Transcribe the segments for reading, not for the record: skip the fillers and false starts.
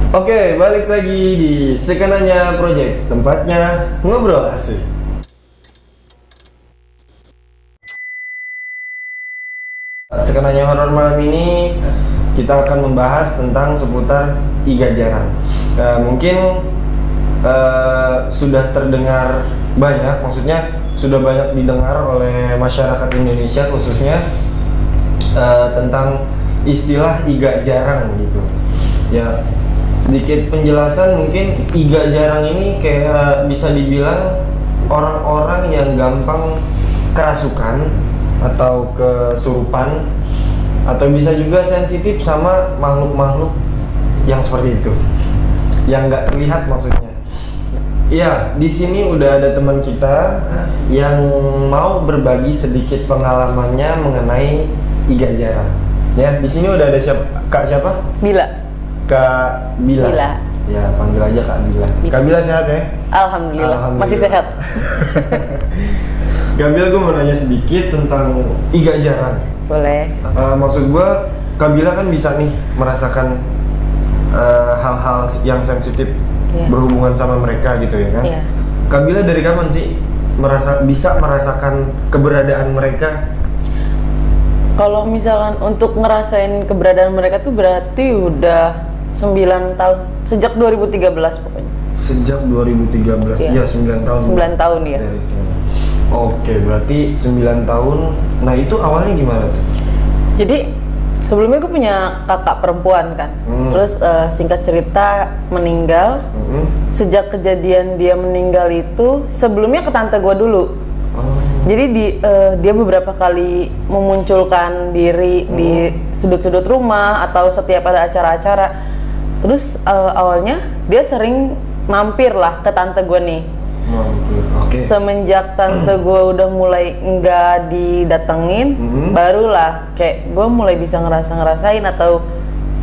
Oke, balik lagi di Sekenanya Project, tempatnya ngobrol asik. Sekenanya horor malam ini kita akan membahas tentang seputar Iga Jarang. Mungkin sudah terdengar banyak, maksudnya sudah banyak didengar oleh masyarakat Indonesia khususnya tentang istilah Iga Jarang gitu. Ya, sedikit penjelasan mungkin Iga Jarang ini kayak bisa dibilang orang-orang yang gampang kerasukan atau kesurupan atau bisa juga sensitif sama makhluk-makhluk yang seperti itu, yang nggak terlihat maksudnya. Iya, di sini udah ada teman kita yang mau berbagi sedikit pengalamannya mengenai Iga Jarang. Ya, di sini udah ada Kak siapa? Bila. Kak Bila. Bila. Ya, panggil aja Kak Bila. Kak Bila sehat ya? Alhamdulillah. Masih sehat. Kak Bila, gue mau nanya sedikit tentang Iga Jarang. Boleh. Maksud gue, Kak Bila kan bisa nih merasakan hal-hal yang sensitif berhubungan sama mereka gitu ya kan? Iya. Kak Bila dari kapan sih bisa merasakan keberadaan mereka? Kalau misalkan untuk ngerasain keberadaan mereka tuh berarti udah 9 tahun. Sejak 2013 pokoknya. Sejak 2013, Iya. ya 9 tahun. 9 tahun ya. Oke, berarti 9 tahun. Nah, itu awalnya gimana tuh? Jadi sebelumnya gue punya kakak perempuan kan. Terus singkat cerita meninggal. Sejak kejadian dia meninggal itu sebelumnya ke tante gue dulu. Jadi dia beberapa kali memunculkan diri di sudut-sudut rumah atau setiap ada acara-acara. Terus awalnya dia sering mampir lah ke tante gue nih. Okay. Semenjak tante gue udah mulai nggak didatengin, barulah kayak gue mulai bisa ngerasain atau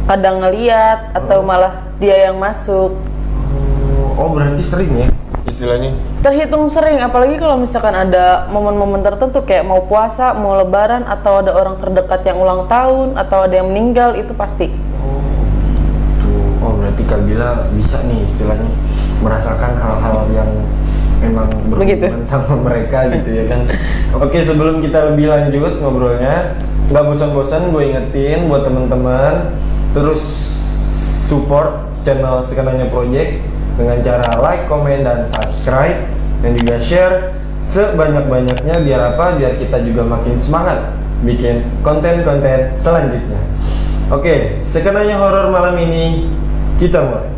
kadang ngeliat atau malah dia yang masuk. Oh, berarti sering ya istilahnya? Terhitung sering, apalagi kalau misalkan ada momen-momen tertentu kayak mau puasa, mau lebaran, atau ada orang terdekat yang ulang tahun, atau ada yang meninggal, itu pasti. Oh, gitu. Oh, berarti Kak Bila bisa nih istilahnya merasakan hal-hal yang emang berhubungan sama mereka gitu ya kan. Oke, sebelum kita lebih lanjut ngobrolnya, nggak bosan-bosan gue ingetin buat teman-teman terus support channel Sekenanya Project dengan cara like, komen, dan subscribe, dan juga share sebanyak-banyaknya. Biar apa? Biar kita juga makin semangat bikin konten-konten selanjutnya. Oke, Sekenanya horor malam ini kita mulai.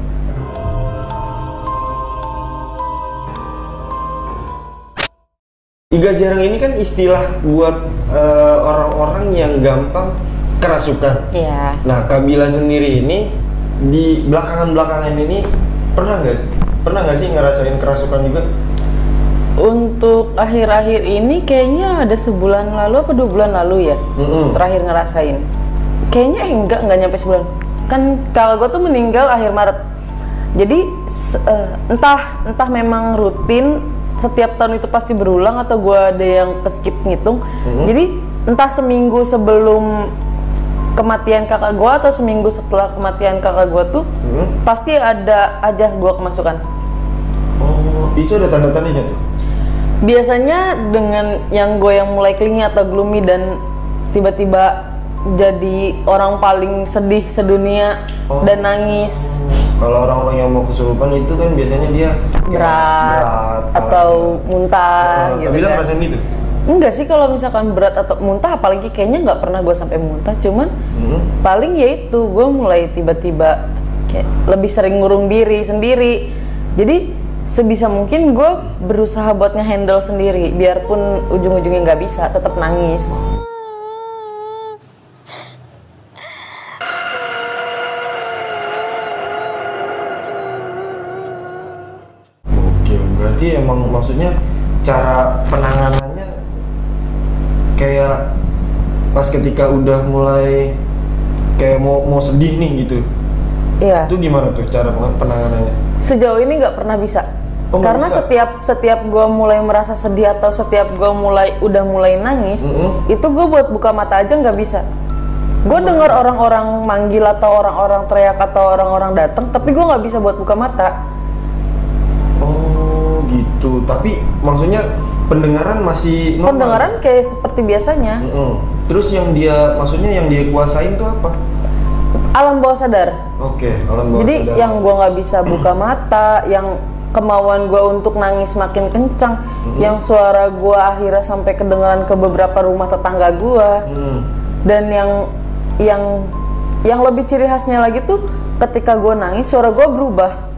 Iga Jarang ini kan istilah buat orang-orang yang gampang kerasukan. Iya. Nah, Kak Bila sendiri ini di belakangan ini pernah nggak sih ngerasain kerasukan juga? Untuk akhir-akhir ini kayaknya ada sebulan lalu apa 2 bulan lalu ya, terakhir ngerasain. Kayaknya nggak nyampe sebulan. Kan kalau gue tuh meninggal akhir Maret. Jadi entah memang rutin setiap tahun itu pasti berulang atau gue ada yang skip ngitung. Jadi entah seminggu sebelum kematian kakak gue atau seminggu setelah kematian kakak gue tuh pasti ada aja gue kemasukan. Oh, itu ada tanda-tandanya tuh? Biasanya dengan yang gue yang mulai clingy atau gloomy dan tiba-tiba jadi orang paling sedih sedunia dan nangis. Kalau orang-orang yang mau kesurupan itu kan biasanya dia berat atau muntah gitu. Kak Bila ngerasain gitu? Enggak sih, kalau misalkan berat atau muntah, apalagi kayaknya nggak pernah gue sampai muntah. Cuman paling ya itu gue mulai tiba-tiba kayak lebih sering ngurung diri sendiri. Jadi sebisa mungkin gue berusaha buat nge-handle sendiri, biarpun ujung-ujungnya nggak bisa, tetap nangis. Berarti emang maksudnya cara penanganannya kayak pas ketika udah mulai kayak mau sedih nih gitu. Iya. Itu gimana tuh cara penanganannya? Sejauh ini nggak pernah bisa. Oh, karena bisa? setiap gue mulai merasa sedih atau setiap gue udah mulai nangis, itu gue buat buka mata aja nggak bisa. Gue dengar orang-orang manggil atau orang-orang teriak atau orang-orang datang, tapi gue nggak bisa buat buka mata. Oh gitu. Tapi maksudnya pendengaran masih normal? Pendengaran kayak seperti biasanya. Terus maksudnya yang dia kuasain tuh apa? Alam bawah sadar. Oke, alam bawah Jadi sadar. yang gue nggak bisa buka mata, yang kemauan gue untuk nangis makin kencang, yang suara gue akhirnya sampai kedengaran ke beberapa rumah tetangga gue, dan yang lebih ciri khasnya lagi tuh ketika gue nangis suara gue berubah.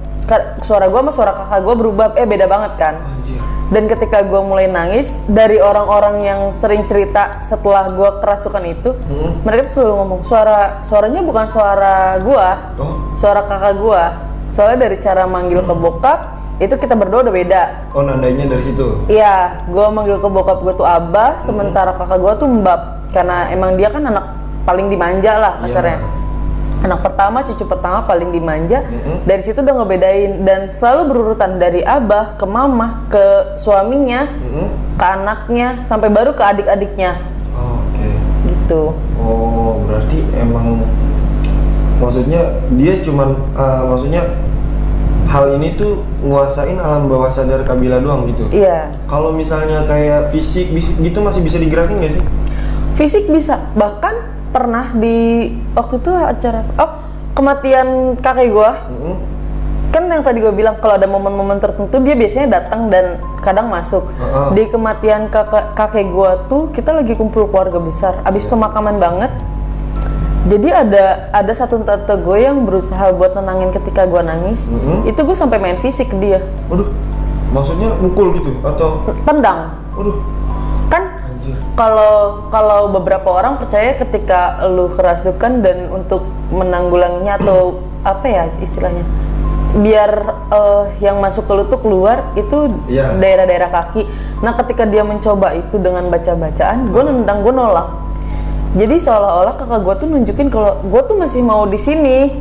Suara gue sama suara kakak gue berubah, beda banget kan. Anjir. Dan ketika gue mulai nangis, dari orang-orang yang sering cerita setelah gue kerasukan itu, mereka tuh selalu ngomong suaranya bukan suara gue, suara kakak gue. Soalnya dari cara manggil ke bokap itu kita berdua udah beda. Oh, nandainya dari situ? Iya, gue manggil ke bokap gue tuh abah, sementara kakak gue tuh mbak, karena emang dia kan anak paling dimanja lah kasarnya. Anak pertama, cucu pertama paling dimanja. Dari situ udah ngebedain, dan selalu berurutan dari abah ke mama ke suaminya, ke anaknya, sampai baru ke adik-adiknya. Oke. Gitu. Oh, berarti emang maksudnya dia cuman maksudnya hal ini tuh nguasain alam bawah sadar Kabila doang gitu. Iya. Kalau misalnya kayak fisik gitu masih bisa digerakin nggak sih? Fisik bisa, bahkan pernah di waktu itu acara kematian kakek gua. Kan yang tadi gue bilang kalau ada momen-momen tertentu dia biasanya datang dan kadang masuk. Di kematian kakek gua tuh kita lagi kumpul keluarga besar, abis pemakaman banget. Jadi ada satu tante gue yang berusaha buat nenangin ketika gue nangis. Itu gue sampai main fisik ke dia. Waduh, maksudnya mukul gitu atau tendang? Waduh. Kan kalau beberapa orang percaya ketika lu kerasukan dan untuk menanggulanginya atau apa ya istilahnya, biar yang masuk ke lu tuh keluar itu daerah-daerah kaki. Nah ketika dia mencoba itu dengan baca-bacaan, gue nendang, gue nolak. Jadi seolah-olah kakak gue tuh nunjukin kalau gue tuh masih mau di sini,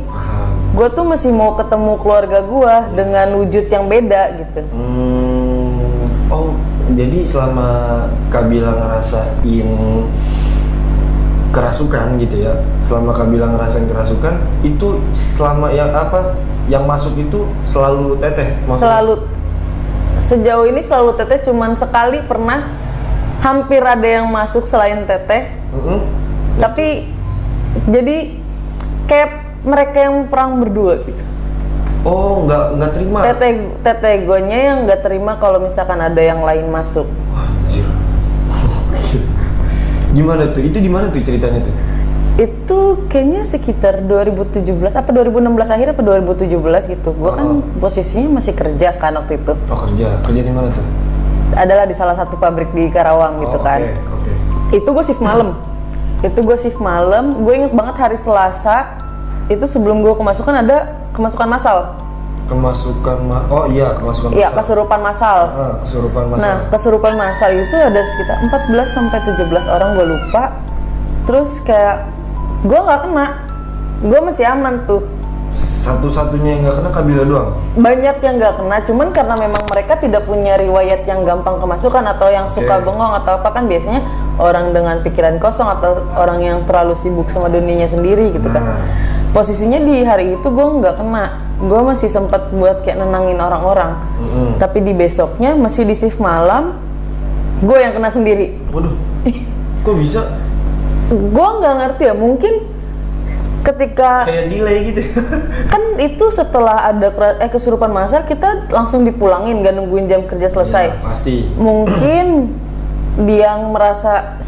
gue tuh masih mau ketemu keluarga gue dengan wujud yang beda gitu. Oh, jadi selama Kabila ngerasain kerasukan gitu ya, selama Kabila ngerasain kerasukan itu selama yang masuk itu selalu teteh? Selalu, sejauh ini selalu teteh, cuman sekali pernah hampir ada yang masuk selain teteh. Tapi jadi kayak mereka yang perang berdua gitu. Oh, nggak terima? Teteh gue-nya yang nggak terima kalau misalkan ada yang lain masuk. Anjir. Gimana tuh? Itu gimana tuh ceritanya tuh? Itu kayaknya sekitar 2017 apa 2016 akhir apa 2017 gitu. Gue kan posisinya masih kerja kan waktu itu. Oh, kerja di mana tuh? Adalah di salah satu pabrik di Karawang gitu kan. Itu gue shift malam. Gue inget banget hari Selasa itu sebelum gue kemasukan ada kemasukan massal. Kemasukan massal. Iya, kesurupan massal. Kesurupan massal. Nah, kesurupan massal itu ada sekitar 14 sampai 17 orang, gue lupa. Terus kayak gue nggak kena. Gue masih aman tuh. Satu-satunya yang nggak kena Kabila doang? Banyak yang nggak kena, cuman karena memang mereka tidak punya riwayat yang gampang kemasukan atau yang suka bengong atau apa, kan biasanya orang dengan pikiran kosong atau orang yang terlalu sibuk sama dunianya sendiri gitu kan. Posisinya di hari itu gue nggak kena, gue masih sempat buat kayak nenangin orang-orang. Tapi di besoknya masih di shift malam, gue yang kena sendiri. Waduh, kok bisa? Gue nggak ngerti ya, mungkin ketika kayak delay gitu. Kan itu setelah ada kesurupan massal kita langsung dipulangin, gak nungguin jam kerja selesai. Ya, pasti. Mungkin dia merasa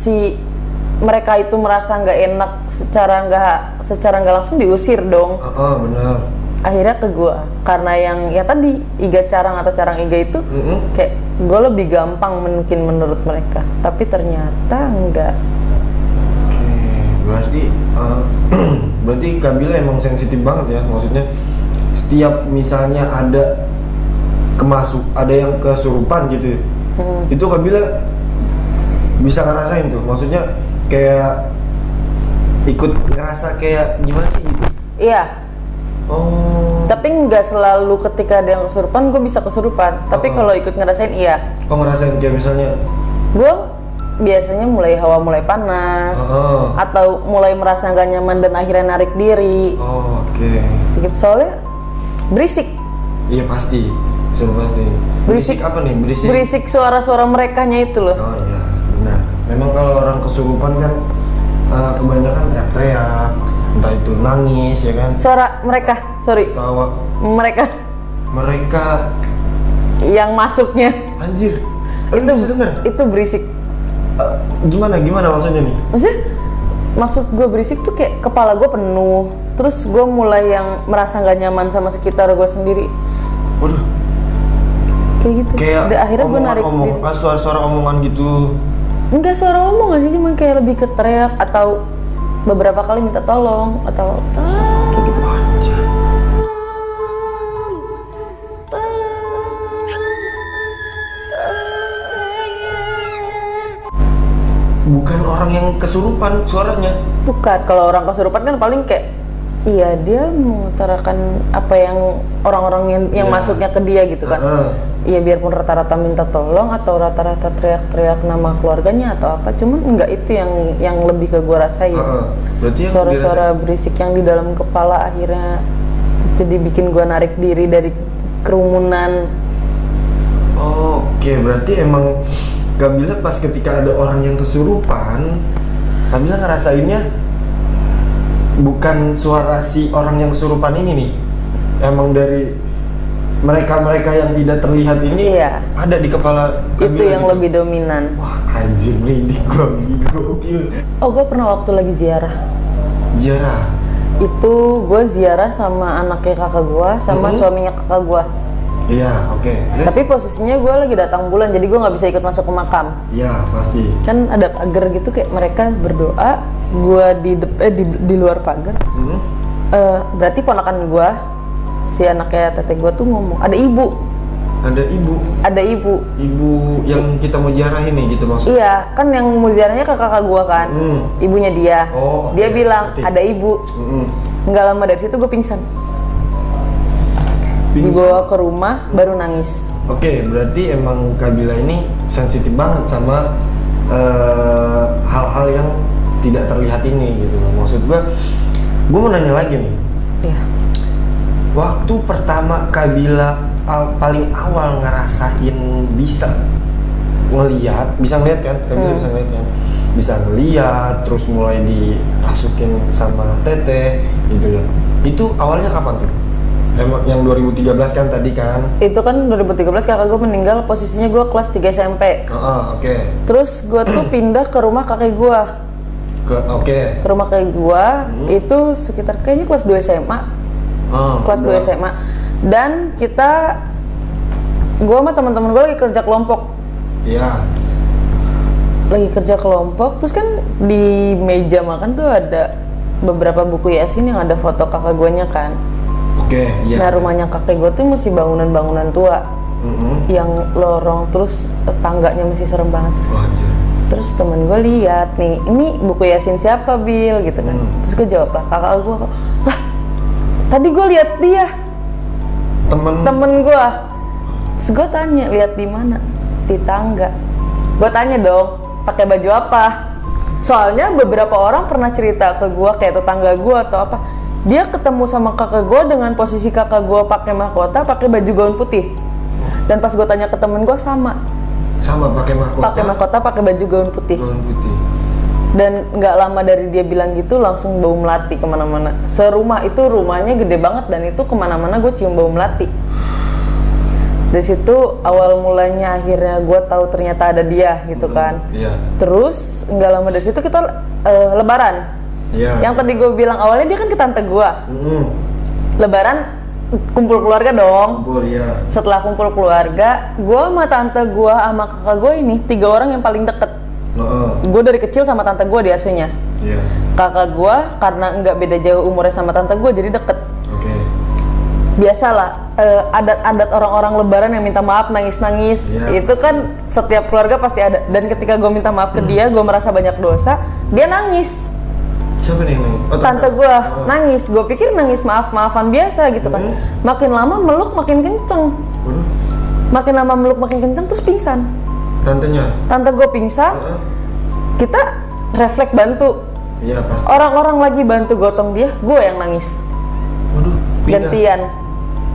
mereka itu merasa nggak enak secara nggak langsung diusir dong. Benar. Akhirnya ke gua karena yang ya tadi iga carang atau carang iga itu kayak gue lebih gampang mungkin menurut mereka, tapi ternyata enggak. Berarti Kabila emang sensitif banget ya, maksudnya setiap misalnya ada yang kesurupan gitu, itu Kabila bisa ngerasain tuh, maksudnya kayak ikut ngerasa kayak gimana sih gitu? Iya. Oh. Tapi nggak selalu ketika ada yang kesurupan gue bisa kesurupan, tapi kalau ikut ngerasain iya. Oh, ngerasain kayak misalnya? Gue biasanya mulai hawa mulai panas, atau mulai merasa nggak nyaman dan akhirnya narik diri. Oke. Begitu, soalnya berisik. Iya pasti, sudah pasti. Berisik apa nih? Berisik suara-suara merekanya itu loh. Oh iya, benar. Memang kalau orang kesurupan kan kebanyakan teriak-teriak, entah itu nangis ya kan. Suara mereka, tawa. Mereka yang masuknya. Anjir. Itu bisa denger? Itu berisik. Gimana maksudnya nih? Maksud gue berisik tuh kayak kepala gue penuh, terus gue mulai yang merasa nggak nyaman sama sekitar gue sendiri. Waduh. Kayak gitu. Kayak akhirnya gue narik diri. Suara-suara omongan gitu. Enggak suara omongan sih, cuma kayak lebih ke teriak atau beberapa kali minta tolong atau kayak gitu. Anjir. Bukan orang yang kesurupan suaranya. Bukan, kalau orang kesurupan kan paling kayak iya dia mengutarakan apa yang orang-orang yang masuknya ke dia gitu kan. Iya, biarpun rata-rata minta tolong atau rata-rata teriak-teriak nama keluarganya atau apa, cuman enggak itu yang lebih ke gua rasain. Berarti suara-suara berisik yang di dalam kepala akhirnya jadi bikin gua narik diri dari kerumunan. Oke, berarti emang Kabila pas ketika ada orang yang kesurupan, Kabila ngerasainnya bukan suara si orang yang kesurupan ini nih, emang dari mereka yang tidak terlihat ini ada di kepala Kabila. Itu yang gitu. Lebih dominan. Wah anjir, merinding gokil. Gue pernah waktu lagi ziarah. Itu gue ziarah sama anaknya kakak gue sama suaminya kakak gue. Iya, oke. Tapi posisinya gue lagi datang bulan, jadi gue nggak bisa ikut masuk ke makam. Iya, pasti. Kan ada pagar gitu, kayak mereka berdoa, gue di luar pagar. Berarti ponakan gue, si anaknya teteh gue tuh ngomong, ada ibu. Ibu yang kita mau ziarahin nih gitu maksudnya? Iya, kan yang mau ziarahnya ke kakak gue kan, ibunya dia. Dia bilang, ada ibu. Nggak lama dari situ gue pingsan. Dibawa ke rumah baru nangis. Oke, berarti emang Kabila ini sensitif banget sama hal-hal yang tidak terlihat ini gitu. Maksud gue mau nanya lagi nih. Iya. Waktu pertama Kabila paling awal ngerasain bisa ngelihat kan? Kabila bisa ngelihat kan? Bisa ngelihat, terus mulai dirasukin sama teteh gitu ya. Itu awalnya kapan tuh? Emang yang 2013 kan tadi kan? Itu kan 2013 kakak gue meninggal, posisinya gue kelas 3 SMP. Oke. Terus gue tuh pindah ke rumah kakek gue. Ke rumah kakek gue, itu sekitar kayaknya kelas 2 SMA. Kelas 2 SMA. Dan gue sama teman-teman gue lagi kerja kelompok. Iya. Lagi kerja kelompok, terus kan di meja makan tuh ada beberapa buku Yasin yang ada foto kakak gue nya kan. Iya. Nah rumahnya kakek gue tuh masih bangunan-bangunan tua, yang lorong, terus tangganya masih serem banget. Terus temen gue lihat nih, ini buku Yasin siapa Bil gitu kan. Terus gue jawab lah, kakak gue, lah tadi gue lihat dia, temen gue. Terus gue tanya, lihat di mana? Di tangga. Gue tanya dong, pakai baju apa? Soalnya beberapa orang pernah cerita ke gue, kayak tetangga gue atau apa, dia ketemu sama kakak gue dengan posisi kakak gue pakai mahkota, pakai baju gaun putih. Dan pas gue tanya ke temen gue sama pakai mahkota, pakai baju gaun putih. Dan nggak lama dari dia bilang gitu, langsung bau melati kemana-mana. Serumah itu, rumahnya gede banget, dan itu kemana-mana gue cium bau melati. Dari situ awal mulanya akhirnya gue tahu ternyata ada dia gitu kan. Terus nggak lama dari situ kita lebaran. Yang tadi gue bilang awalnya dia kan ke tante gue. Lebaran kumpul keluarga dong. Setelah kumpul keluarga, gue sama tante gue sama kakak gue ini 3 orang yang paling deket. Gue dari kecil sama tante gue diasuhnya. Kakak gue karena nggak beda jauh umurnya sama tante gue jadi deket. Biasalah adat-adat orang-orang lebaran yang minta maaf, nangis-nangis. Itu kan setiap keluarga pasti ada. Dan ketika gue minta maaf ke dia, gue merasa banyak dosa, dia nangis. Siapa nih yang nangis? Tante gue nangis. Gue pikir nangis maaf-maafan biasa gitu kan. Makin lama meluk makin kenceng. Makin lama meluk makin kenceng, terus pingsan. Tante gue pingsan. kita refleks bantu. Iya pasti. Orang-orang lagi bantu gotong dia, gue yang nangis. Waduh, pindah. Gantian.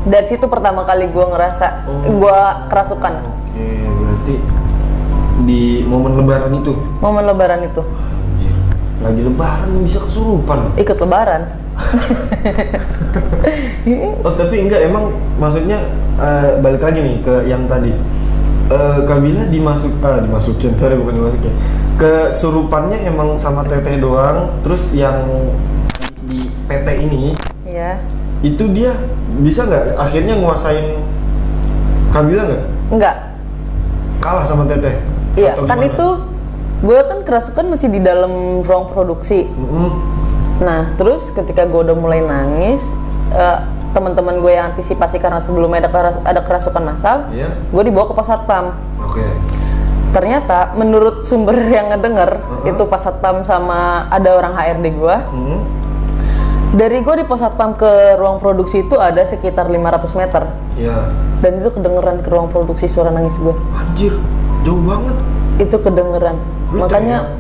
Dari situ pertama kali gue ngerasa gue kerasukan. Oke, berarti di momen lebaran itu. Momen lebaran itu. Anjir. Lagi lebaran bisa kesurupan. Ikut lebaran. Oh tapi enggak, emang maksudnya balik lagi nih ke yang tadi. Kabila dimasukin, sorry bukan dimasukin. Kesurupannya emang sama teteh doang, terus yang di PT ini, Iya. itu dia bisa nggak akhirnya nguasain Kabila nggak? Enggak. Kalah sama teteh? Iya, Atau kan gimana? itu gue kan kerasukan masih di dalam ruang produksi. Nah, terus ketika gue udah mulai nangis, teman-teman gue yang antisipasi karena sebelumnya ada kerasukan massal, Iya. gue dibawa ke pos satpam. Oke. Ternyata menurut sumber yang ngedenger, itu pas satpam sama ada orang HRD gue. Dari gue di pos satpam ke ruang produksi itu ada sekitar 500 meter. Iya. Dan itu kedengeran ke ruang produksi suara nangis gue. Anjir, jauh banget. Itu kedengeran. Lu Makanya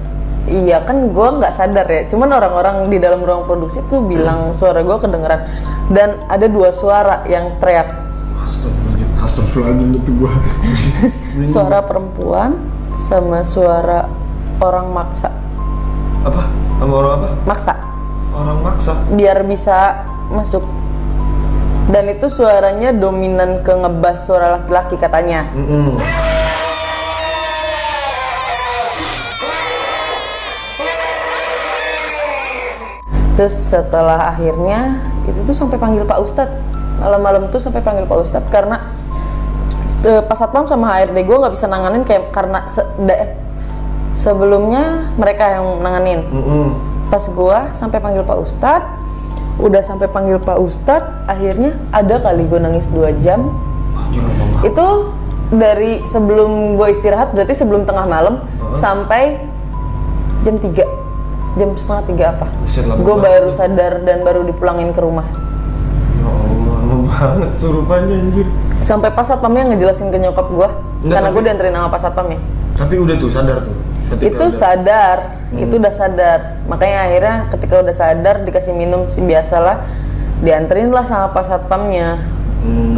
iya kan gue nggak sadar ya. Cuman orang-orang di dalam ruang produksi tuh bilang suara gue kedengeran. Dan ada 2 suara yang teriak. Astagfirullahaladzim itu gua. Suara perempuan sama suara orang maksa. Apa? Sama orang apa? Maksa. Orang maksa. Biar bisa masuk. Dan itu suaranya dominan ke ngebas suara laki-laki katanya. Terus setelah akhirnya itu tuh sampai panggil Pak Ustadz, malam-malam tuh sampai panggil Pak Ustadz karena Pas Satpam sama HRD gue nggak bisa nanganin kayak karena sebelumnya mereka yang nanganin. Pas gue sampai panggil Pak Ustadz, udah sampai panggil Pak Ustadz, akhirnya ada kali gue nangis 2 jam. Itu dari sebelum gue istirahat, berarti sebelum tengah malam sampai jam 3. Jam setengah 3 apa? Gue baru sadar dan baru dipulangin ke rumah. Ya Allah, lama banget surupannya anjir. Sampai pas satpamnya ngejelasin ke nyokap gue, karena gue dianterin sama pas satpamnya. Tapi udah tuh sadar tuh? Itu sadar, itu udah sadar. Makanya akhirnya ketika udah sadar dikasih minum sih biasalah, dianterin lah sama pas satpamnya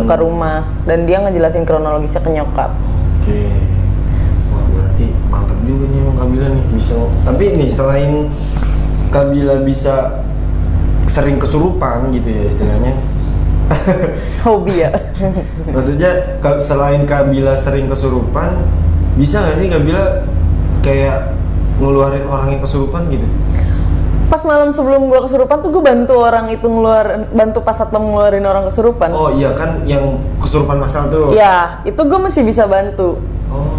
ke rumah. Dan dia ngejelasin kronologisnya ke nyokap. Oke. Wah berarti mantap juga nih emang Kabila nih bisa. Tapi nih selain Kabila bisa sering kesurupan gitu ya istilahnya. Hobi ya. Maksudnya selain Kabila sering kesurupan, bisa nggak sih Kabila kayak ngeluarin orang yang kesurupan gitu? Pas malam sebelum gua kesurupan tuh gue bantu orang itu bantu pas satpam ngeluarin orang kesurupan. Oh iya kan yang kesurupan massal tuh. Ya, itu gue masih bisa bantu. Oh.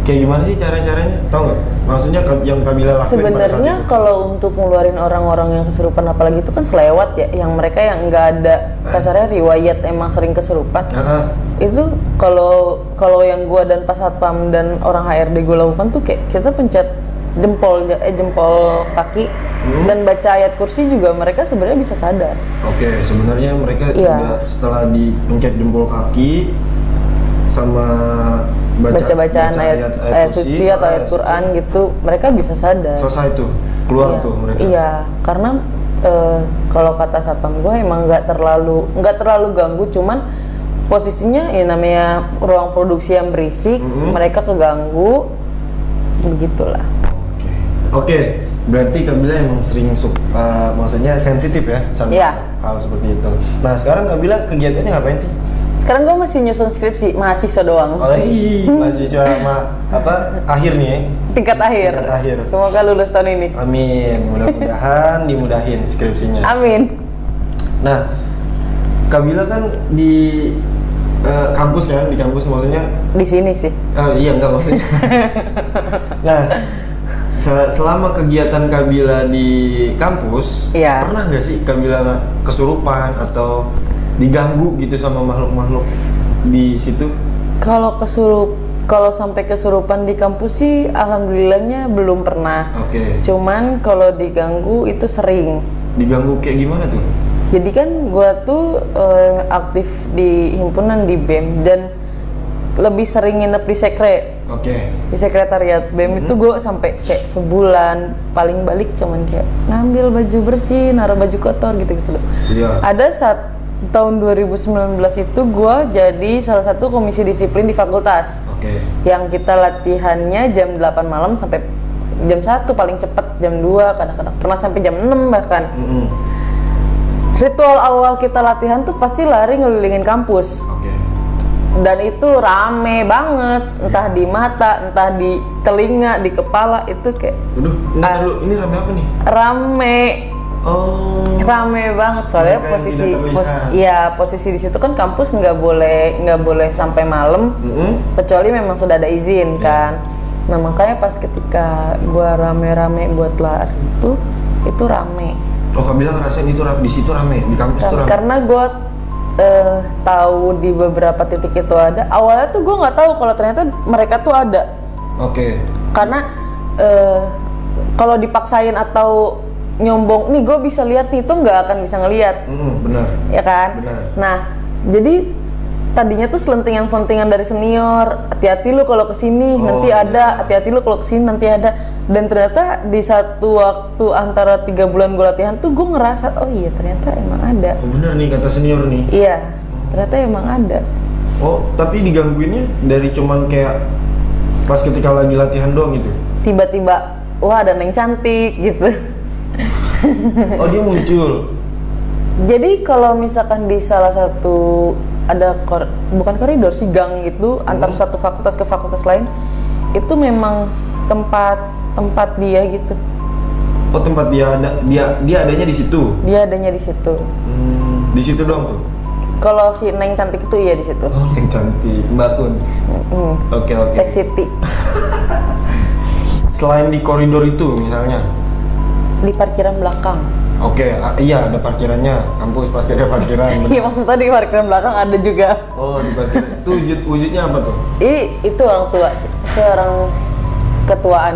Kayak gimana sih cara-caranya? Tahu nggak? Maksudnya yang Kabila lakuin pada saat Sebenarnya itu? kalau untuk ngeluarin orang-orang yang kesurupan apalagi itu kan selewat ya, yang mereka yang nggak ada kasarnya riwayat emang sering kesurupan. Itu kalau yang gua dan pas satpam dan orang HRD gue lakukan tuh kayak kita pencet jempol kaki dan baca ayat kursi juga mereka sebenarnya bisa sadar. Oke, sebenarnya mereka udah setelah dipencet jempol kaki sama baca-bacaan ayat suci atau ayat Quran gitu, mereka bisa sadar. Selesai tuh, keluar tuh mereka. Iya, karena kalau kata satpam gue emang nggak terlalu ganggu, cuman posisinya ya namanya ruang produksi yang berisik, mereka keganggu, begitulah. Oke, berarti Kabila emang sering maksudnya sensitif ya sama hal seperti itu. Nah sekarang Kabila kegiatannya ngapain sih? Sekarang gue masih nyusun skripsi, mahasiswa doang. Oh iya, mahasiswa akhir nih ya? Tingkat akhir. Semoga lulus tahun ini. Amin, mudah-mudahan dimudahin skripsinya. Amin. Nah, Kabila kan di kampus kan, di kampus maksudnya? Di sini sih. Iya enggak maksudnya. Nah, selama kegiatan Kabila di kampus, pernah nggak sih Kabila kesurupan atau diganggu gitu sama makhluk-makhluk di situ? Kalau sampai kesurupan di kampus sih alhamdulillahnya belum pernah. Oke. Cuman kalau diganggu itu sering. Diganggu kayak gimana tuh? Jadi kan gua tuh aktif di himpunan di BEM dan lebih sering nginep di sekre. Di sekretariat BEM itu gue sampai kayak sebulan, paling balik cuman kayak ngambil baju bersih, naruh baju kotor gitu-gitu loh. Ada saat tahun 2019 itu gue jadi salah satu komisi disiplin di fakultas. Yang kita latihannya jam 8 malam sampai jam 1, paling cepat jam 2, kadang-kadang pernah sampai jam 6 bahkan. Ritual awal kita latihan tuh pasti lari ngelilingin kampus. Dan itu rame banget, entah di mata, entah di telinga, di kepala, itu kayak ini rame apa nih? Rame banget soalnya posisi di situ kan kampus nggak boleh sampai malam, kecuali memang sudah ada izin kan. Nah makanya pas ketika gua rame-rame buat lari itu rame. Kak bilang ngerasain itu di situ rame, di kampus tuh rame. Karena gua tahu di beberapa titik itu ada. Awalnya tuh gue nggak tahu kalau ternyata mereka tuh ada. Karena kalau dipaksain atau nyombong, nih gue bisa lihat nih, itu nggak akan bisa ngelihat. Benar. Ya kan? Benar. Nah, jadi tadinya tuh selentingan-selentingan dari senior, hati-hati lu kalau kesini nanti ada, hati-hati lu kalau kesini nanti ada. Dan ternyata di satu waktu antara 3 bulan gue latihan tuh gue ngerasa, oh iya ternyata emang ada. Bener nih kata senior nih. Iya, ternyata emang ada. Tapi digangguinnya dari cuman kayak pas ketika lagi latihan doang gitu? Tiba-tiba, wah ada Neng cantik gitu. Dia muncul? Jadi kalau misalkan di salah satu ada bukan koridor sih, gang gitu antar satu fakultas ke fakultas lain, itu memang tempat dia gitu. Tempat dia adanya di situ. Dia adanya di situ. Di situ doang tuh. Kalau si Neng cantik itu iya di situ. Neng cantik, Mbak Kun. Oke. Tech City. Selain di koridor itu misalnya? Di parkiran belakang. Iya ada parkirannya, kampus pasti ada parkiran. Iya maksudnya di parkiran belakang ada juga. Di parkiran. Itu wujudnya apa tuh? Itu orang tua sih, itu orang ketuaan.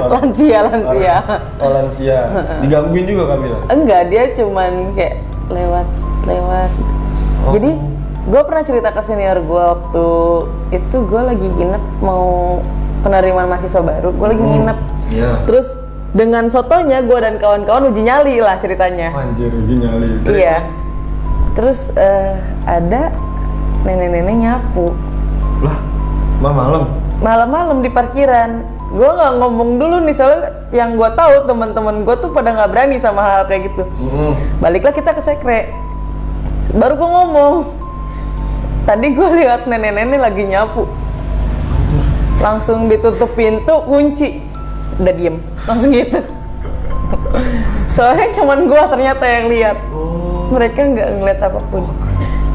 lansia. Lansia. Digangguin juga kan bilang? Enggak, dia cuman kayak lewat. Jadi gue pernah cerita ke senior gue waktu itu gue lagi nginep mau penerimaan mahasiswa baru, gue lagi nginep. Terus dengan sotonya gue dan kawan-kawan uji nyali lah ceritanya. Anjir, uji nyali. Iya. Terus ada nenek-nenek nyapu. Lah, malam-malam di parkiran. Gue nggak ngomong dulu nih soalnya yang gue tahu teman-teman gue tuh pada nggak berani sama hal kayak gitu. Baliklah kita ke sekre. Baru gue ngomong. Tadi gue lihat nenek-nenek lagi nyapu. Langsung ditutup pintu, kunci. Udah diem, langsung gitu. Soalnya cuman gua ternyata yang lihat. Mereka nggak ngeliat apapun.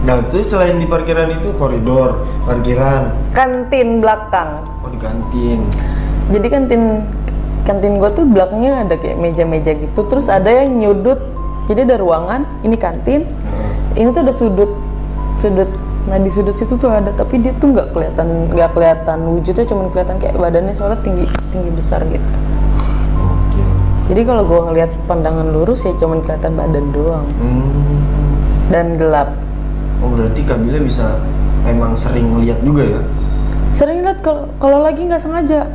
Nah itu selain di parkiran itu koridor, parkiran, kantin belakang. Di kantin. Jadi kantin gua tuh belakangnya ada kayak meja-meja gitu. Terus ada yang nyudut. Jadi ada ruangan, ini kantin. Ini tuh ada sudut. Nah di sudut situ tuh ada, tapi dia tuh nggak kelihatan wujudnya, cuma kelihatan kayak badannya soalnya tinggi besar gitu. Jadi kalau gue ngelihat pandangan lurus ya cuma kelihatan badan doang. Dan gelap. Berarti Kabila bisa emang sering ngeliat juga ya? Sering lihat kalau lagi nggak sengaja.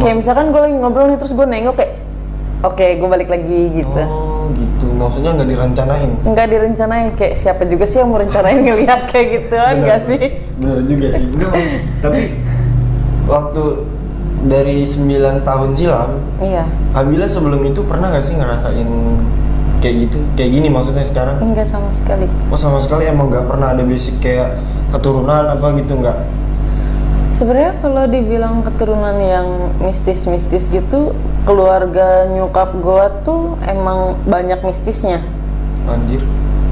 Kayak misalkan gue lagi ngobrol nih terus gue nengok kayak, oke, gue balik lagi gitu. Gitu. Maksudnya nggak direncanain? Nggak direncanain, kayak siapa juga sih yang mau rencanain ngelihat kayak gituan nggak sih? Bener juga sih. Tapi waktu dari 9 tahun silam, iya. Kabila sebelum itu pernah nggak sih ngerasain kayak gitu? Kayak gini maksudnya sekarang? Enggak sama sekali. Sama sekali emang nggak pernah ada basic kayak keturunan apa gitu nggak? Sebenarnya kalau dibilang keturunan yang mistis-mistis gitu, keluarga nyokap gua tuh emang banyak mistisnya. Anjir,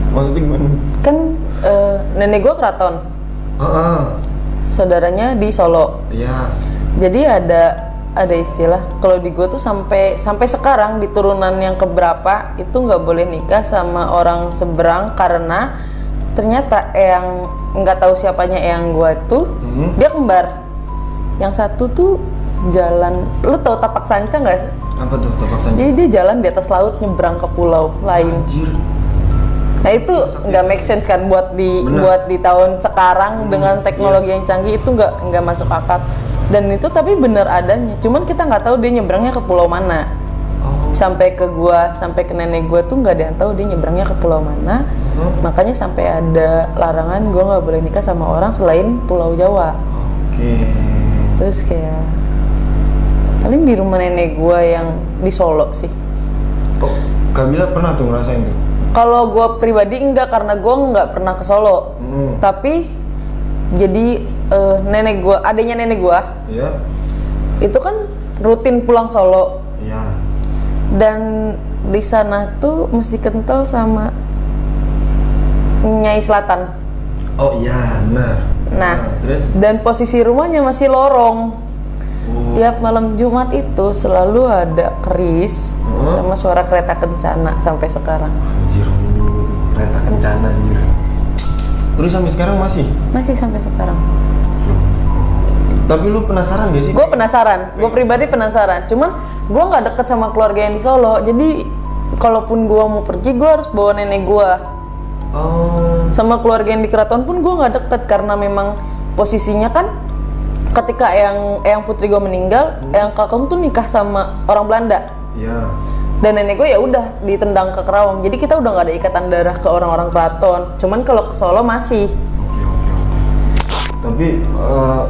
maksudnya gimana? Kan nenek gua keraton. Saudaranya di Solo. Iya. Jadi ada istilah kalau di gua tuh sampai sekarang di turunan yang keberapa itu nggak boleh nikah sama orang seberang karena ternyata yang nggak tahu siapanya yang gua tuh dia kembar. Yang satu tuh jalan, lu tau tapak sanca nggak? Apa tuh tapak sanca? Jadi dia jalan di atas laut nyebrang ke pulau lain. Anjir. Nah itu nggak make sense kan buat di tahun sekarang dengan teknologi yang canggih, itu nggak masuk akal. Dan itu tapi bener adanya, cuman kita nggak tahu dia nyebrangnya ke pulau mana. Sampai ke gua, sampai ke nenek gua tuh nggak ada yang tahu dia nyebrangnya ke pulau mana. Makanya sampai ada larangan gua nggak boleh nikah sama orang selain Pulau Jawa. Terus kayak paling di rumah nenek gua yang di Solo sih. Kak Bila pernah tuh ngerasain tuh? Kalau gue pribadi enggak, karena gue nggak pernah ke Solo. Tapi jadi nenek gue, adiknya nenek gue, itu kan rutin pulang Solo. Dan di sana tuh mesti kental sama Nyai Selatan. Oh iya, benar. Nah, terus? Dan posisi rumahnya masih lorong. Tiap malam Jumat itu selalu ada keris sama suara kereta kencana sampai sekarang. Anjir, kereta kencana anjir. Terus sampai sekarang masih? Masih sampai sekarang. Tapi lu penasaran gak sih? Gue penasaran, gue pribadi penasaran. Cuman gue nggak deket sama keluarga yang di Solo, jadi kalaupun gue mau pergi, gue harus bawa nenek gue. Sama keluarga yang di keraton pun gue nggak deket, karena memang posisinya kan ketika Eyang putri gue meninggal, Eyang kakak tuh nikah sama orang Belanda. Dan nenek gue ya udah ditendang ke Kerawang. Jadi kita udah nggak ada ikatan darah ke orang-orang keraton. Cuman kalau ke Solo masih. Tapi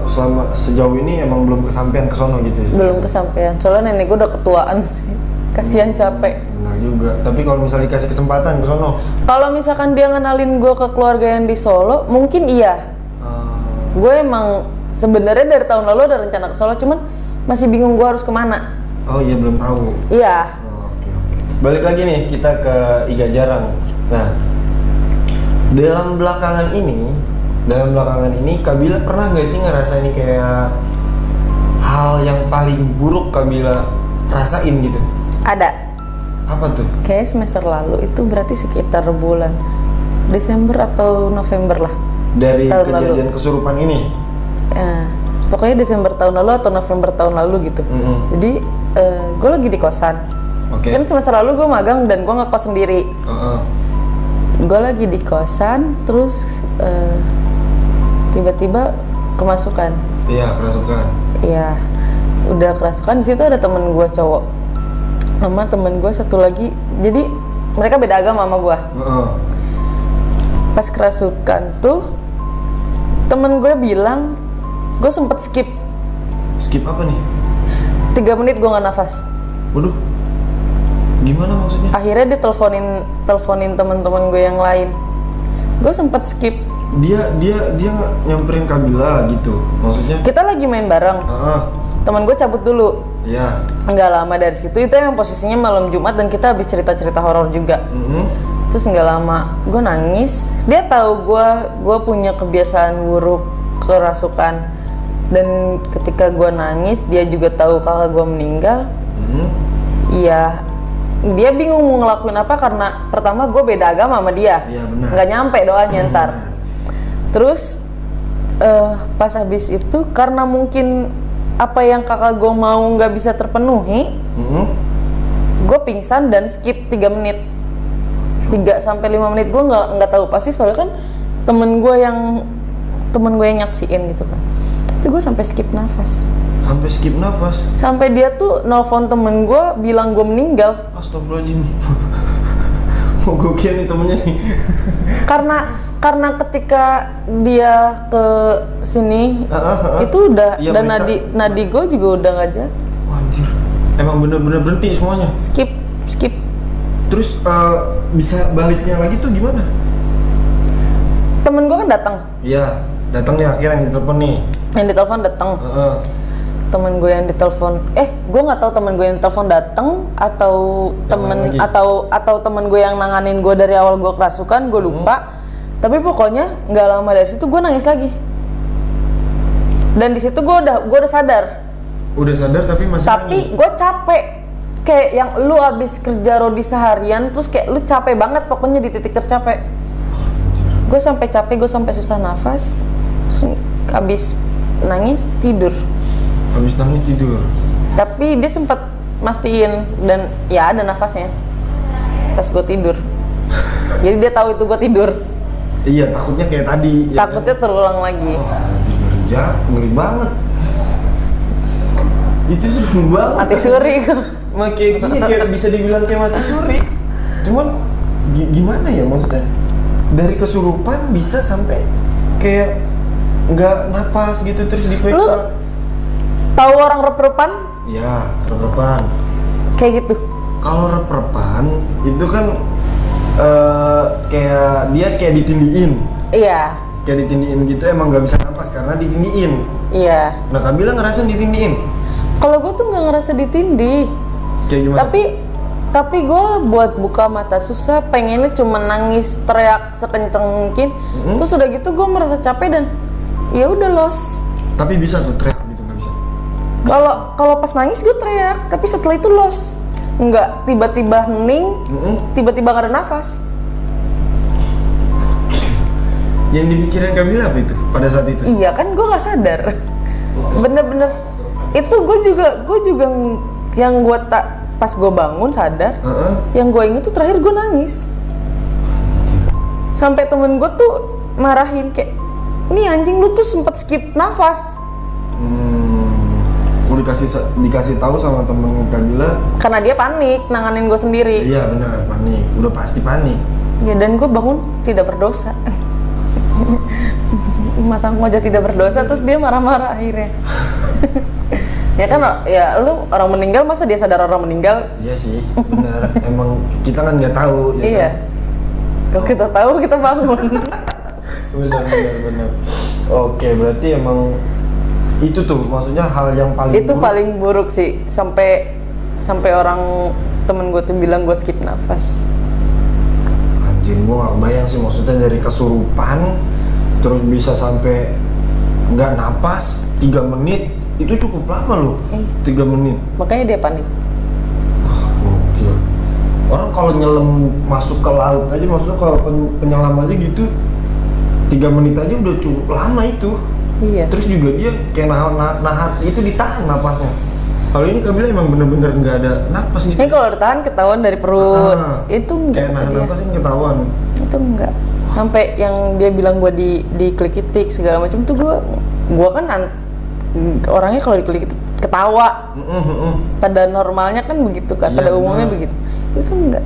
selama sejauh ini emang belum kesampaian ke sono gitu ya? Belum kesampaian. Soalnya nenek gue udah ketuaan sih. Kasihan capek. Benar juga. Tapi kalau misalnya dikasih kesempatan ke sono? Kalau misalkan dia ngenalin gue ke keluarga yang di Solo, mungkin iya. Gue emang sebenarnya dari tahun lalu ada rencana ke Solo, cuman masih bingung gue harus kemana. Oh iya, belum tahu. Iya. Oke. Balik lagi nih kita ke Iga Jarang. Nah, dalam belakangan ini Kak Bila pernah nggak sih ngerasain kayak hal yang paling buruk Kak Bila rasain gitu? Ada. Apa tuh? Kayak semester lalu itu berarti sekitar bulan Desember atau November lah. Dari kejadian kesurupan ini? Pokoknya Desember tahun lalu atau November tahun lalu gitu. Jadi gue lagi di kosan. Kan semester lalu gue magang dan gue ngekos sendiri. Gue lagi di kosan, terus tiba-tiba kemasukan. Iya, kerasukan. Iya, udah kerasukan. Di situ ada temen gue cowok, sama temen gue satu lagi. Jadi mereka beda agama sama gue. Pas kerasukan tuh temen gue bilang, gue sempet skip. Skip apa nih? 3 menit gue gak nafas. Waduh, gimana maksudnya? Akhirnya dia teleponin teman-teman gue yang lain. Gue sempet skip. Dia nyamperin Kak Bila gitu, maksudnya? Kita lagi main bareng. Teman gue cabut dulu. Iya. Nggak lama dari situ, itu yang posisinya malam Jumat dan kita habis cerita-cerita horor juga. Terus nggak lama, gue nangis. Dia tahu gue punya kebiasaan buruk kerasukan. Dan ketika gue nangis, dia juga tahu kakak gue meninggal. Iya, dia bingung mau ngelakuin apa karena pertama gue beda agama sama dia. Iya, benar. Nggak nyampe doanya ntar. Terus pas habis itu karena mungkin apa yang kakak gue mau nggak bisa terpenuhi, gue pingsan dan skip 3 menit. 3-5 menit gue nggak tahu pasti, soalnya kan temen gue yang nyaksiin gitu kan. Itu gue sampai skip nafas. Sampai skip nafas? Sampai dia tuh nelfon temen gue bilang gue meninggal. Astagfirullahaladzim. Mau gue kira nih temennya nih. Karena ketika dia ke sini itu udah ya, dan nadi gue juga udah nggak jalan. Anjir, emang bener-bener berhenti semuanya? Skip. Terus bisa baliknya lagi tuh gimana? Temen gue kan datang. Iya, datang nih akhirnya yang ditelepon nih. Yang ditelepon datang. Temen gue yang ditelepon, gue nggak tahu temen gue yang ditelepon datang atau temen gue yang nanganin gue dari awal gue kerasukan, gue lupa. Tapi pokoknya nggak lama dari situ gue nangis lagi. Dan di situ gue udah sadar. Udah sadar tapi masih nangis. Tapi gue capek. Kayak yang lu abis kerja rodi seharian, terus kayak lu capek banget pokoknya di titik tercapek. Gue sampai capek, gue sampai susah nafas. Terus abis nangis tidur. Habis nangis tidur. Tapi dia sempat mastiin dan ya ada nafasnya pas gue tidur. Jadi dia tahu itu gue tidur. Iya, takutnya kayak tadi. Takutnya ya kan? terulang lagi. Ngeri banget. Itu serem banget. Mati suri. Kayak bisa dibilang kayak mati suri. Cuman gimana ya maksudnya? Dari kesurupan bisa sampai kayak nggak napas gitu terus diperiksa. Tahu orang rep-repan? Ya, rep-repan. Kayak gitu. Kalau rep-repan itu kan kayak dia kayak ditindiin. Iya. Kayak ditindiin gitu emang nggak bisa napas karena ditindiin. Iya. Nah, Kak bilang ngerasain ditindiin. Kalau gue tuh nggak ngerasa ditindih. Kayak gimana? Tapi gue buat buka mata susah, pengennya cuma nangis teriak sekenceng mungkin. Terus udah gitu gue merasa capek dan ya udah los. Tapi bisa tuh teriak gitu nggak bisa? Kalau pas nangis gue teriak, tapi setelah itu los. Enggak, tiba-tiba hening, tiba-tiba gak ada nafas. Yang dipikirin Kamila apa itu pada saat itu? Iya kan, gue nggak sadar. Bener-bener. Itu gue juga yang gue tak pas gue bangun sadar. Yang gue inget tuh terakhir gue nangis. Sampai temen gue tuh marahin kayak, nih anjing lu tuh sempet skip nafas. Dikasih tahu sama temen Kamila karena dia panik nanganin gue sendiri. Iya benar, panik, udah pasti panik ya, dan gue bangun tidak berdosa. Masang wajah tidak berdosa terus dia marah-marah akhirnya. Ya kan, ya lu orang meninggal masa dia sadar orang meninggal? Iya sih, benar. Emang kita kan nggak tahu ya. Iya kan? Kalau kita tahu kita bangun. benar. Oke, berarti emang itu tuh maksudnya hal yang paling itu buruk. Paling buruk sih, sampai orang temen gue tuh bilang gue skip nafas. Anjir, gue gak bayang sih maksudnya dari kesurupan terus bisa sampai nggak napas 3 menit, itu cukup lama loh. 3 menit makanya dia panik. Oke. Orang kalau nyelam masuk ke laut aja, maksudnya kalau penyelam aja gitu 3 menit aja udah cukup lama itu. Iya. Terus juga dia kayak nahan itu ditahan napasnya. Kalau ini Kamila emang bener-bener nggak ada napas gitu. Ini kalau ditahan ketahuan dari perut. Itu enggak. Kayak nahan napas ini ketahuan. Itu enggak. Sampai yang dia bilang gue di klik-klik segala macam tuh gue kan orangnya kalau diklik ketawa. Pada normalnya kan begitu kan. Pada umumnya begitu. Itu enggak.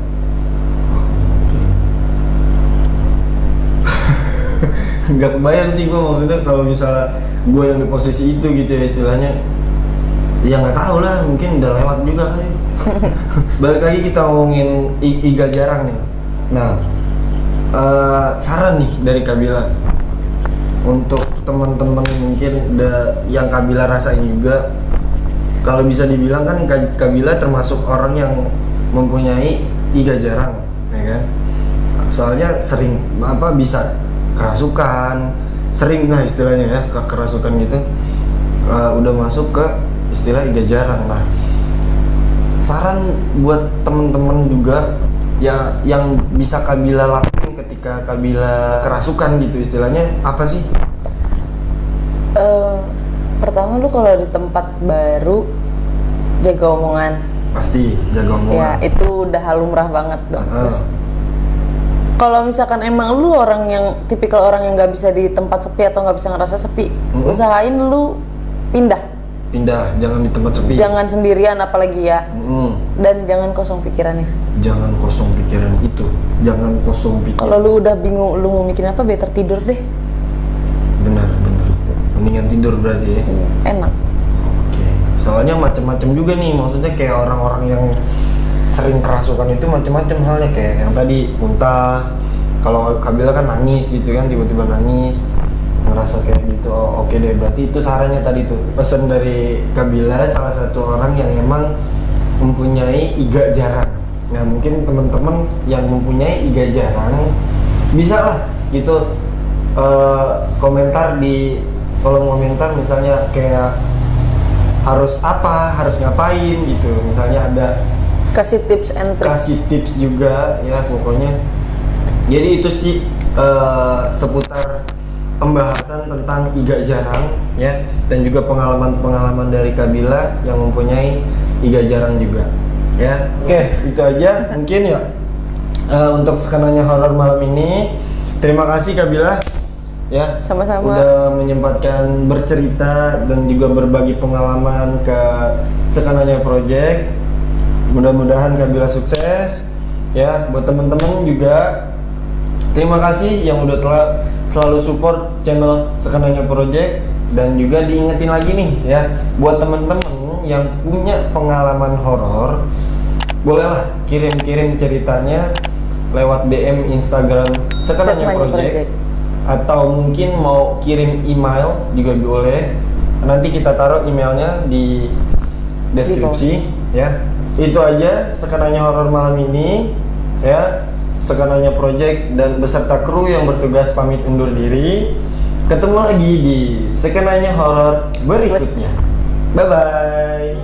Nggak kebayang sih gue maksudnya kalau misalnya gue yang di posisi itu gitu ya istilahnya. Ya nggak tahu lah, mungkin udah lewat juga kali. Balik lagi kita ngomongin Iga Jarang nih. Nah, saran nih dari Kamila untuk teman-teman mungkin yang Kamila rasain juga. Kalau bisa dibilang kan Kamila termasuk orang yang mempunyai Iga Jarang, ya kan? Soalnya sering bisa kerasukan, sering lah istilahnya ya, kerasukan gitu. Udah masuk ke istilah Iga Jarang. Nah, saran buat temen-temen juga ya yang bisa Kamila lakuin ketika Kamila kerasukan gitu istilahnya apa sih? Pertama lu kalau di tempat baru jaga omongan. Pasti jaga omongan. Ya itu udah lumrah banget dong. Terus kalau misalkan emang lu orang yang tipikal orang yang nggak bisa di tempat sepi atau nggak bisa ngerasa sepi, usahain lu pindah, jangan di tempat sepi, jangan sendirian apalagi ya. Dan jangan kosong pikirannya. Jangan kosong pikiran itu, jangan kosong pikiran. Kalau lu udah bingung lu mau mikirin apa, better tidur deh. Benar mendingan tidur berarti ya. Enak. Oke. Soalnya macam-macam juga nih, maksudnya kayak orang-orang yang sering kerasukan itu macam-macam halnya, kayak yang tadi muntah. Kalau Kamila kan nangis gitu kan, tiba-tiba nangis, ngerasa kayak gitu. Oh, oke deh, berarti itu sarannya tadi tuh. Pesan dari Kamila, salah satu orang yang emang mempunyai Iga Jarang. Nah, mungkin teman-teman yang mempunyai Iga Jarang bisa lah gitu komentar di kolom komentar, misalnya kayak harus apa, harus ngapain gitu. Misalnya ada kasih tips and trick. Kasih tips juga ya pokoknya. Jadi itu sih seputar pembahasan tentang Iga Jarang ya, dan juga pengalaman dari Kamila yang mempunyai Iga Jarang juga ya. Oke, itu aja mungkin ya. untuk skenanya horor malam ini. Terima kasih Kabila ya, sama-sama udah menyempatkan bercerita dan juga berbagi pengalaman ke Skenanya Project. Mudah-mudahan Kabila sukses ya. Buat teman-teman juga terima kasih yang udah telah selalu support channel Skenanya Project. Dan juga diingetin lagi nih ya, buat teman-teman yang punya pengalaman horor, bolehlah kirim-kirim ceritanya lewat DM Instagram Skenanya Project. Atau mungkin mau kirim email juga boleh. Nanti kita taruh emailnya di deskripsi ya. Itu aja Skenanya horor malam ini ya. Skenanya Project dan beserta kru yang bertugas pamit undur diri. Ketemu lagi di Skenanya horor berikutnya. Bye bye.